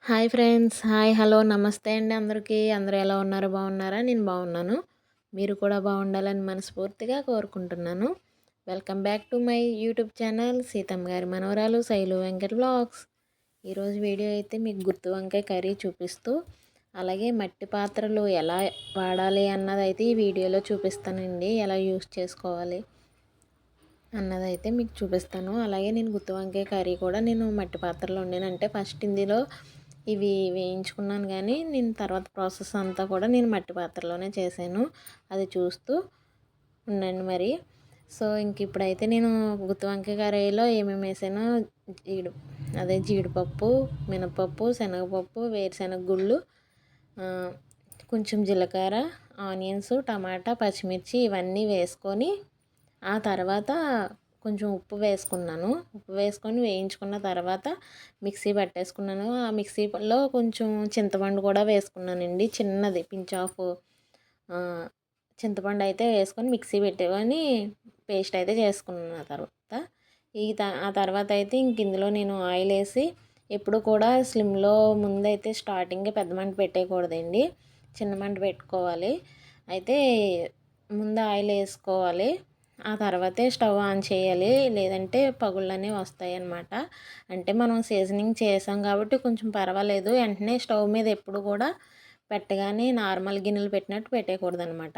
Hi friends. Hi, hello, నమస్తే అండి అందరికీ. అందరూ ఎలా ఉన్నారు? బాగున్నారా? నేను బాగున్నాను. మీరు కూడా బాగుండాలని మనస్ఫూర్తిగా కోరుకుంటున్నాను. Welcome back to my YouTube channel Seethamma గారి మనవరాలు శైలు వెంకట్ వ్లాగ్స్. ఈరోజు వీడియో అయితే మీకు గుత్తి వంకాయ కర్రీ చూపిస్తూ, అలాగే మట్టి పాత్రలు ఎలా వాడాలి అన్నదైతే ఈ వీడియోలో చూపిస్తానండి. ఎలా యూస్ చేసుకోవాలి అన్నదైతే మీకు చూపిస్తాను. అలాగే నేను గుత్తి వంకాయ కర్రీ కూడా నేను మట్టి పాత్రలో వండానంటే ఫస్ట్ ఇందులో ఇవి వేయించుకున్నాను, కానీ నేను తర్వాత ప్రాసెస్ అంతా కూడా నేను మట్టి పాత్రలోనే చేశాను. అది చూస్తూ ఉండండి మరి. సో ఇంక ఇప్పుడైతే నేను గుత్తి వంకాయ కర్రీలో ఏమేమి వేసానో జీడిపప్పు, మినపప్పు, శనగపప్పు, వేరుశనగ గుళ్ళు, కొంచెం జీలకర్ర, ఆనియన్స్, టమాటా, పచ్చిమిర్చి ఇవన్నీ వేసుకొని ఆ తర్వాత కొంచెం ఉప్పు వేసుకున్నాను. ఉప్పు వేసుకొని వేయించుకున్న తర్వాత మిక్సీ పట్టేసుకున్నాను. ఆ మిక్సీలో కొంచెం చింతపండు కూడా వేసుకున్నానండి. చిన్నది పించ్ ఆఫ్ చింతపండు అయితే వేసుకొని మిక్సీ పెట్టుకొని పేస్ట్ అయితే చేసుకున్నాను. ఆ తర్వాత ఆ తర్వాత అయితే ఇంక ఇందులో నేను ఆయిల్ వేసి, ఎప్పుడు కూడా స్లిమ్లో ముందైతే స్టార్టింగే పెద్ద మంట పెట్టేయకూడదండి, చిన్న మంట పెట్టుకోవాలి. అయితే ముందు ఆయిల్ వేసుకోవాలి, ఆ తర్వాతే స్టవ్ ఆన్ చేయాలి, లేదంటే పగుళ్ళనే వస్తాయి అన్నమాట. అంటే మనం సీజనింగ్ చేసాం కాబట్టి కొంచెం పర్వాలేదు. వెంటనే స్టవ్ మీద ఎప్పుడు కూడా పెట్టగానే నార్మల్ గిన్నెలు పెట్టినట్టు పెట్టేయకూడదు అనమాట.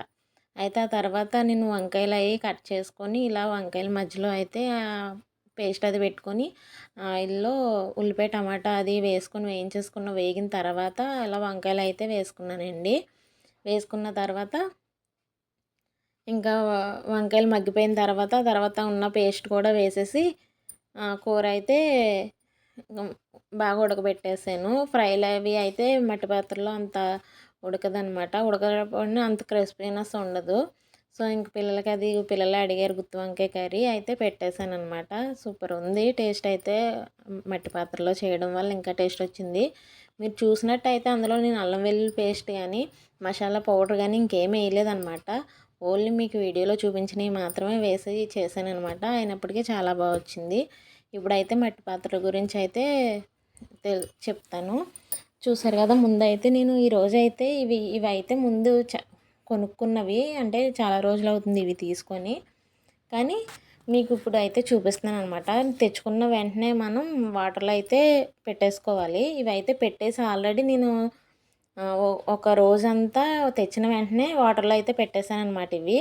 అయితే ఆ తర్వాత నేను వంకాయలు అవి కట్ చేసుకొని ఇలా వంకాయల మధ్యలో అయితే పేస్ట్ అది పెట్టుకొని ఆయిల్లో ఉల్లిపాయ టమాటా అది వేసుకొని వేగిన తర్వాత ఇలా వంకాయలు అయితే వేసుకున్నానండి. వేసుకున్న తర్వాత ఇంకా వంకాయలు మగ్గిపోయిన తర్వాత ఉన్న పేస్ట్ కూడా వేసేసి కూర అయితే బాగా ఉడకబెట్టేసాను. ఫ్రైలు అవి అయితే మట్టి పాత్రలో అంత ఉడకదనమాట. ఉడకపోయినా అంత క్రిస్పీనెస్ ఉండదు. సో ఇంక పిల్లలు అడిగారు గుత్తి వంకాయ కర్రీ అయితే పెట్టేశాను అనమాట. సూపర్ ఉంది టేస్ట్ అయితే. మట్టి పాత్రలో చేయడం వల్ల ఇంకా టేస్ట్ వచ్చింది. మీరు చూసినట్టయితే అందులో నేను అల్లం వెల్లుల్లి పేస్ట్ కానీ మసాలా పౌడర్ కానీ ఇంకేమీ వేయలేదన్నమాట. ఓన్లీ మీకు వీడియోలో చూపించినవి మాత్రమే వేసి చేశాను అనమాట. అయినప్పటికీ చాలా బాగా వచ్చింది. ఇప్పుడైతే మట్టి పాత్ర గురించి అయితే చెప్తాను. చూసారు కదా, ముందైతే నేను ఈరోజు అయితే ఇవి అయితే ముందు కొనుక్కున్నవి, అంటే చాలా రోజులు అవుతుంది ఇవి తీసుకొని, కానీ మీకు ఇప్పుడు అయితే చూపిస్తున్నాను అనమాట. తెచ్చుకున్న వెంటనే మనం వాటర్లో అయితే పెట్టేసుకోవాలి. ఇవి అయితే పెట్టేసి ఆల్రెడీ నేను ఒక రోజంతా తెచ్చిన వెంటనే వాటర్లో అయితే పెట్టేశాను అనమాట. ఇవి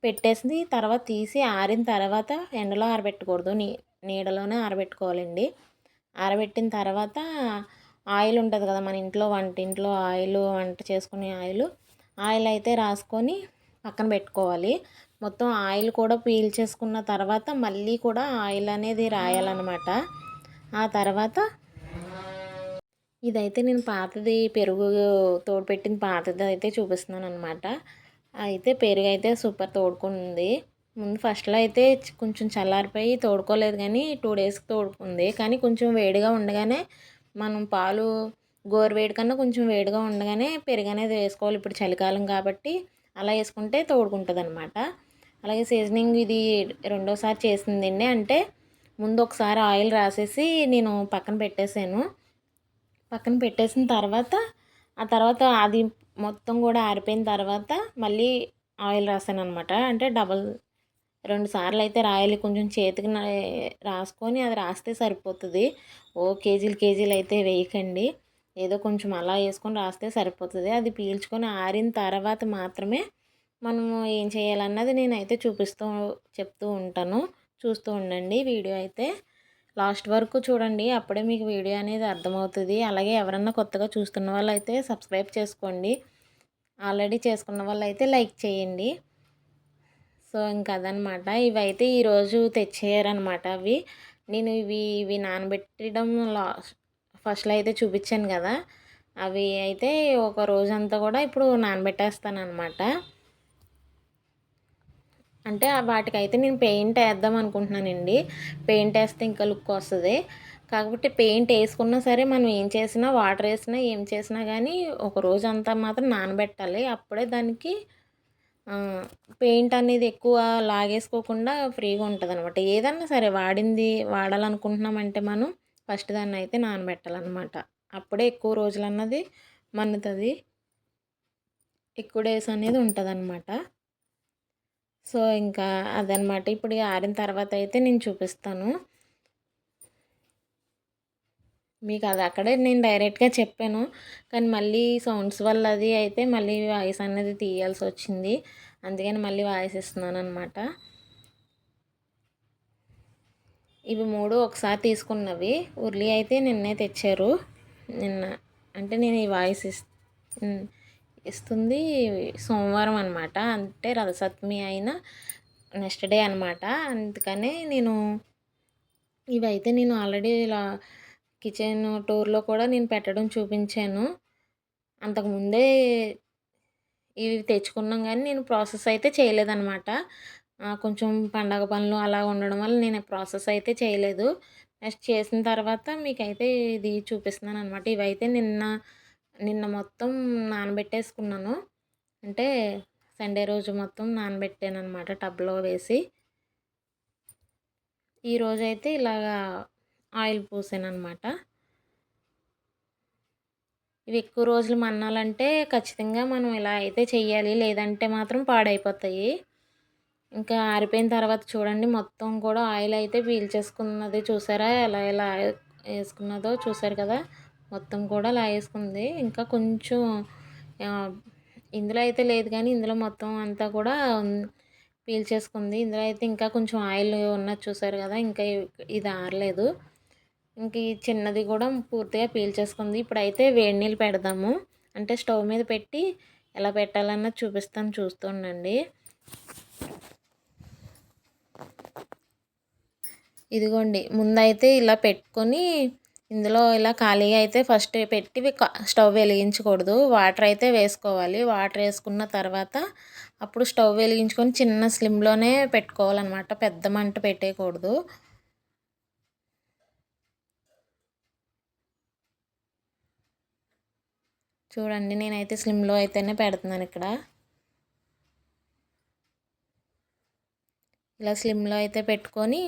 పెట్టేసి తర్వాత తీసి ఆరిన తర్వాత ఎండలో ఆరబెట్టకూడదు, నీడలోనే ఆరబెట్టుకోవాలండి. ఆరబెట్టిన తర్వాత ఆయిల్ ఉంటుంది కదా మన ఇంట్లో, వంటింట్లో ఆయిల్, వంట చేసుకునే ఆయిల్ అయితే రాసుకొని పక్కన పెట్టుకోవాలి. మొత్తం ఆయిల్ కూడా పీల్చేసుకున్న తర్వాత మళ్ళీ కూడా ఆయిల్ అనేది రాయాలన్నమాట. ఆ తర్వాత ఇదైతే నేను పాతది పెరుగు తోడుపెట్టిన పాతది అయితే చూపిస్తున్నాను అనమాట. అయితే పెరుగు అయితే సూపర్ తోడుకుంది. ముందు ఫస్ట్లో అయితే కొంచెం చల్లారిపోయి తోడుకోలేదు, కానీ 2 డేస్కి తోడుకుంది. కానీ కొంచెం వేడిగా ఉండగానే మనం పాలు గోరువేడి కన్నా కొంచెం వేడిగా ఉండగానే పెరుగు అనేది వేసుకోవాలి. ఇప్పుడు చలికాలం కాబట్టి అలా వేసుకుంటే తోడుకుంటుంది అనమాట. అలాగే సీజనింగ్ ఇది రెండోసారి చేసిందండి. అంటే ముందు ఒకసారి ఆయిల్ రాసేసి నేను పక్కన పెట్టేసిన తర్వాత ఆ తర్వాత అది మొత్తం కూడా ఆరిపోయిన తర్వాత మళ్ళీ ఆయిల్ రాసాను అనమాట. అంటే 2 సార్లు అయితే రాయాలి. కొంచెం చేతికి రాసుకొని అది రాస్తే సరిపోతుంది. కేజీలు అయితే వేయకండి, ఏదో కొంచెం అలా వేసుకొని రాస్తే సరిపోతుంది. అది పీల్చుకొని ఆరిన తర్వాత మాత్రమే మనము ఏం చేయాలన్నది నేనైతే చెప్తూ ఉంటాను. చూస్తూ ఉండండి వీడియో అయితే లాస్ట్ వరకు చూడండి, అప్పుడే మీకు వీడియో అనేది అర్థమవుతుంది. అలాగే ఎవరన్నా కొత్తగా చూస్తున్న వాళ్ళు అయితే సబ్స్క్రైబ్ చేసుకోండి, ఆల్రెడీ చేసుకున్న వాళ్ళు అయితే లైక్ చేయండి. సో ఇంకా అదనమాట. ఇవైతే ఈరోజు తెచ్చేయారనమాట. నేను ఇవి నానబెట్టడం ఫస్ట్లో అయితే చూపించాను కదా, అవి అయితే ఒక రోజంతా కూడా ఇప్పుడు నానబెట్టేస్తాను అనమాట. అంటే వాటికైతే నేను పెయింట్ వేద్దాం అనుకుంటున్నానండి. పెయింట్ వేస్తే ఇంకా లుక్ వస్తుంది. కాకపోతే పెయింట్ వేసుకున్నా సరే మనం ఏం చేసినా, వాటర్ వేసినా ఏం చేసినా కానీ ఒక రోజంతా మాత్రం నానబెట్టాలి. అప్పుడే దానికి పెయింట్ అనేది ఎక్కువ లాగేసుకోకుండా ఫ్రీగా ఉంటుంది అనమాట. ఏదన్నా సరే వాడాలనుకుంటున్నామంటే మనం ఫస్ట్ దాన్ని అయితే నానబెట్టాలన్నమాట. అప్పుడే ఎక్కువ రోజులు అన్నది మన్నుతుంది, ఎక్కువ డేస్ అనేది ఉంటుందన్నమాట. సో ఇంకా అదనమాట. ఇప్పుడు ఆరిన తర్వాత అయితే నేను చూపిస్తాను మీకు. అది అక్కడే నేను డైరెక్ట్గా చెప్పాను, కానీ మళ్ళీ సౌండ్స్ వల్ల అది అయితే మళ్ళీ వాయిస్ అనేది తీయాల్సి వచ్చింది. అందుకని మళ్ళీ వాయిస్ ఇస్తున్నాను అనమాట. ఇవి 3 ఒకసారి తీసుకున్నవి. ఉర్లి అయితే నిన్నే తెచ్చారు. నిన్న అంటే నేను ఈ వాయిస్ ఇస్తుంది సోమవారం అనమాట. అంటే రథసప్తమి అయిన నెక్స్ట్ డే అనమాట. అందుకనే ఇవైతే నేను ఆల్రెడీ ఇలా కిచెన్ టూర్లో కూడా నేను పెట్టడం చూపించాను. అంతకుముందే ఇవి తెచ్చుకున్నాం కానీ నేను ప్రాసెస్ అయితే చేయలేదన్నమాట. కొంచెం పండగ పనులు అలా ఉండడం వల్ల నేను ప్రాసెస్ అయితే చేయలేదు. నెక్స్ట్ చేసిన తర్వాత మీకైతే ఇది చూపిస్తున్నాను అనమాట. ఇవైతే నిన్న మొత్తం నానబెట్టేసుకున్నాను. అంటే సండే రోజు మొత్తం నానబెట్టాను అనమాట టబ్లో వేసి. ఈరోజైతే ఇలాగా ఆయిల్ పూసాను అనమాట. ఇవి ఎక్కువ రోజులు మన్నాలంటే ఖచ్చితంగా మనం ఇలా అయితే చెయ్యాలి, లేదంటే మాత్రం పాడైపోతాయి. ఇంకా ఆరిపోయిన తర్వాత చూడండి మొత్తం కూడా ఆయిల్ అయితే పీల్చేసుకున్నది చూసారా, ఎలా ఎలా వేసుకున్నదో చూసారు కదా, మొత్తం కూడా లాగేసుకుంది. ఇంకా కొంచెం ఇందులో అయితే లేదు కానీ ఇందులో మొత్తం అంతా కూడా పీల్చేసుకుంది. ఇందులో అయితే ఇంకా కొంచెం ఆయిల్ ఉన్నది చూసారు కదా, ఇంకా ఇది ఆరలేదు. ఇంక ఈ చిన్నది కూడా పూర్తిగా పీల్చేసుకుంది. ఇప్పుడైతే వేడి నీళ్ళు పెడదాము, అంటే స్టవ్ మీద పెట్టి ఎలా పెట్టాలన్నది చూపిస్తాను, చూస్తుండండి. ఇదిగోండి ముందైతే ఇలా పెట్టుకొని ఇందులో ఇలా ఖాళీగా అయితే ఫస్ట్ పెట్టి స్టవ్ వెలిగించకూడదు, వాటర్ అయితే వేసుకోవాలి. వాటర్ వేసుకున్న తర్వాత అప్పుడు స్టవ్ వెలిగించుకొని చిన్న స్లిమ్లోనే పెట్టుకోవాలన్నమాట, పెద్ద మంట పెట్టేయకూడదు. చూడండి నేనైతే స్లిమ్లో అయితేనే పెడుతున్నాను ఇక్కడ. ఇలా స్లిమ్లో అయితే పెట్టుకొని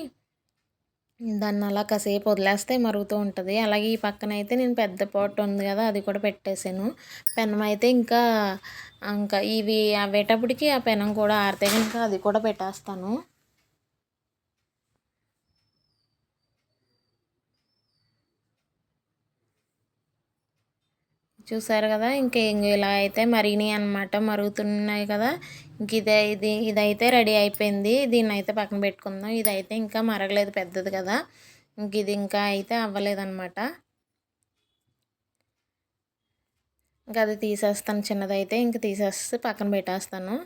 దాన్ని అలా కాసేపు వదిలేస్తే మరుగుతూ ఉంటుంది. అలాగే ఈ పక్కన అయితే నేను పెద్ద పాట్ ఉంది కదా, అది కూడా పెట్టేశాను. పెనం అయితే ఇంకా ఇవి అవ్వేటప్పటికి ఆ పెనం కూడా ఆరితే ఇంకా అది కూడా పెట్టేస్తాను. చూసారు కదా, ఇలా అయితే మరిగినాయి అనమాట, మరుగుతున్నాయి కదా. ఇంక ఇదైతే రెడీ అయిపోయింది. దీన్ని అయితే పక్కన పెట్టుకుందాం. ఇదైతే ఇంకా మరగలేదు, పెద్దది కదా, ఇంక ఇది ఇంకా అయితే అవ్వలేదన్నమాట. ఇంకా అది తీసేస్తాను, చిన్నదైతే ఇంక తీసేసి పక్కన పెట్టేస్తాను.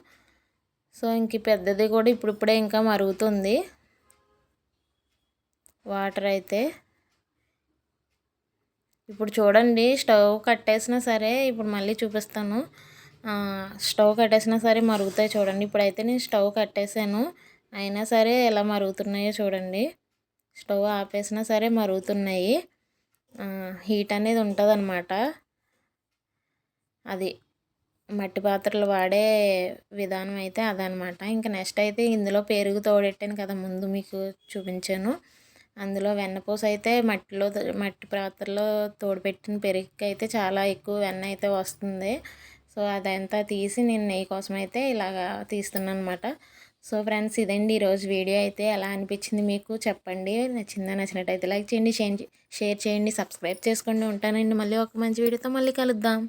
సో ఇంక పెద్దది కూడా ఇప్పుడిప్పుడే ఇంకా మరుగుతుంది వాటర్ అయితే. ఇప్పుడు చూడండి స్టవ్ కట్టేసినా సరే, ఇప్పుడు మళ్ళీ చూపిస్తాను. స్టవ్ కట్టేసినా సరే మరుగుతాయి చూడండి. ఇప్పుడైతే నేను స్టవ్ కట్టేసాను, అయినా సరే ఎలా మరుగుతున్నాయో చూడండి. స్టవ్ ఆపేసినా సరే మరుగుతున్నాయి. హీట్ అనేది ఉంటుంది అన్నమాట. అది మట్టి పాత్రలు వాడే విధానం అయితే అదనమాట. ఇంకా నెక్స్ట్ అయితే ఇందులో పెరుగు తోడెట్టాను కదా, ముందు మీకు చూపించాను. అందులో వెన్నపూస అయితే మట్టి పాత్రలో తోడుపెట్టిన పెరుగుకి అయితే చాలా ఎక్కువ వెన్న అయితే వస్తుంది. సో అదంతా తీసి నేను నెయ్యి కోసం అయితే ఇలాగా తీస్తున్నాను అనమాట. సో ఫ్రెండ్స్ ఇదండి ఈరోజు వీడియో అయితే. ఎలా అనిపించింది మీకు చెప్పండి. నచ్చినట్టయితే లైక్ చేయండి, షేర్ చేయండి, సబ్స్క్రైబ్ చేసుకోండి. ఉంటానండి మళ్ళీ ఒక మంచి వీడియోతో మళ్ళీ కలుద్దాం.